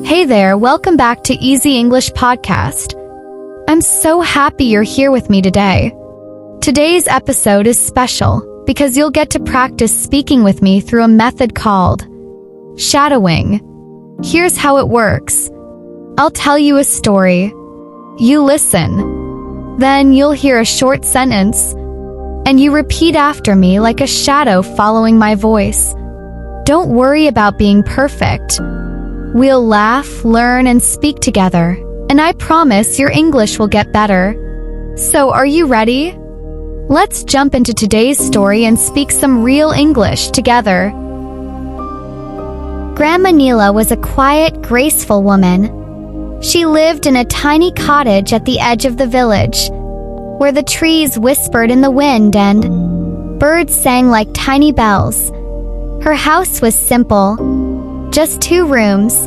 Hey there, welcome back to Easy English Podcast. I'm so happy you're here with me today. Today's episode is special because you'll get to practice speaking with me through a method called shadowing. Here's how it works. I'll tell you a story. You listen. Then you'll hear a short sentence, and you repeat after me like a shadow following my voice. Don't worry about being perfect. We'll laugh, learn, and speak together, and I promise your English will get better. So, are you ready? Let's jump into today's story and speak some real English together. Grandma Nila was a quiet, graceful woman. She lived in a tiny cottage at the edge of the village, where the trees whispered in the wind and birds sang like tiny bells. Her house was simple. Just 2 rooms,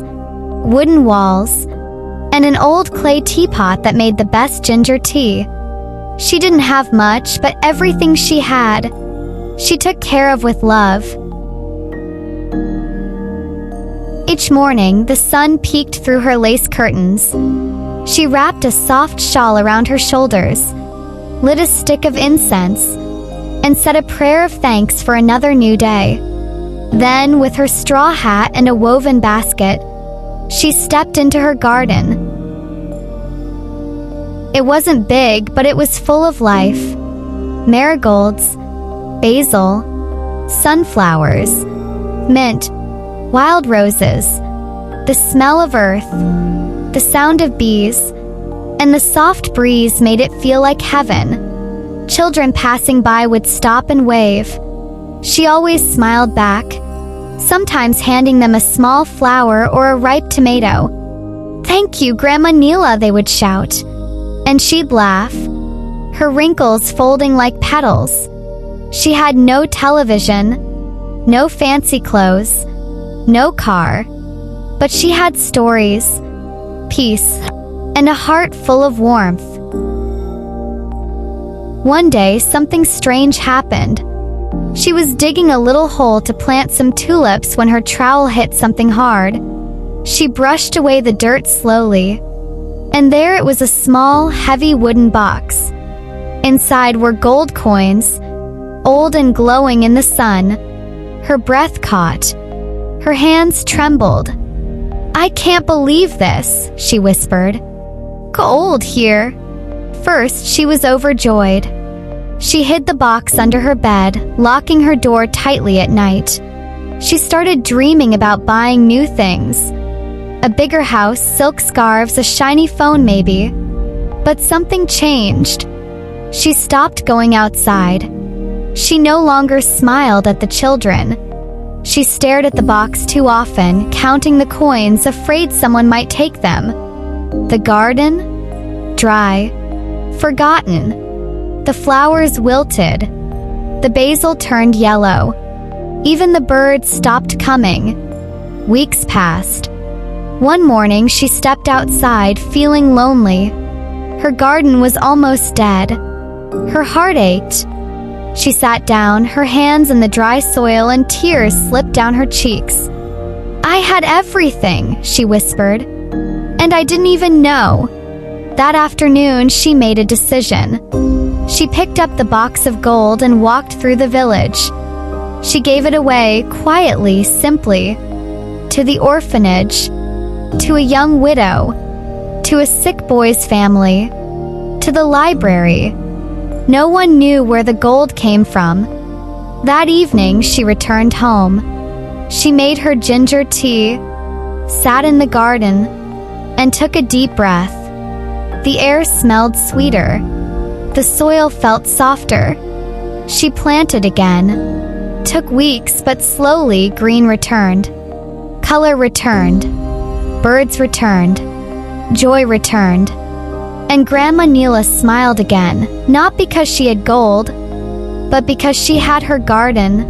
wooden walls, and an old clay teapot that made the best ginger tea. She didn't have much, but everything she had, she took care of with love. Each morning, the sun peeked through her lace curtains. She wrapped a soft shawl around her shoulders, lit a stick of incense, and said a prayer of thanks for another new day. Then, with her straw hat and a woven basket, she stepped into her garden. It wasn't big, but it was full of life. Marigolds, basil, sunflowers, mint, wild roses, the smell of earth, the sound of bees, and the soft breeze made it feel like heaven. Children passing by would stop and wave. She always smiled back, sometimes handing them a small flower or a ripe tomato. "Thank you, Grandma Nila," they would shout. And she'd laugh, her wrinkles folding like petals. She had no television, no fancy clothes, no car, but she had stories, peace, and a heart full of warmth. One day, something strange happened. She was digging a little hole to plant some tulips when her trowel hit something hard. She brushed away the dirt slowly, and there it was, a small, heavy wooden box. Inside were gold coins, old and glowing in the sun. Her breath caught. Her hands trembled. "I can't believe this," she whispered. "Gold here." First, she was overjoyed. She hid the box under her bed, locking her door tightly at night. She started dreaming about buying new things. A bigger house, silk scarves, a shiny phone maybe. But something changed. She stopped going outside. She no longer smiled at the children. She stared at the box too often, counting the coins, afraid someone might take them. The garden? Dry. Forgotten. The flowers wilted. The basil turned yellow. Even the birds stopped coming. Weeks passed. One morning, she stepped outside, feeling lonely. Her garden was almost dead. Her heart ached. She sat down, her hands in the dry soil, and tears slipped down her cheeks. "I had everything," she whispered, "and I didn't even know." That afternoon, she made a decision. She picked up the box of gold and walked through the village. She gave it away, quietly, simply, to the orphanage, to a young widow, to a sick boy's family, to the library. No one knew where the gold came from. That evening, she returned home. She made her ginger tea, sat in the garden, and took a deep breath. The air smelled sweeter. The soil felt softer. She planted again. Took weeks, but slowly green returned. Color returned. Birds returned. Joy returned. And Grandma Nila smiled again, not because she had gold, but because she had her garden,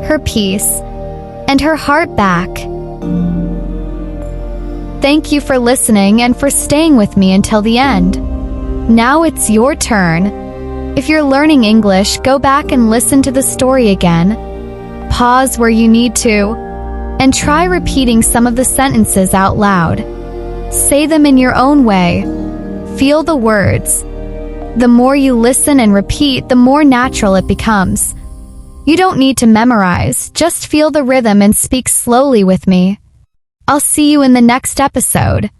her peace, and her heart back. Thank you for listening and for staying with me until the end. Now it's your turn. If you're learning English, go back and listen to the story again. Pause where you need to. and try repeating some of the sentences out loud. Say them in your own way. Feel the words. The more you listen and repeat, the more natural it becomes. You don't need to memorize, just feel the rhythm and speak slowly with me. I'll see you in the next episode.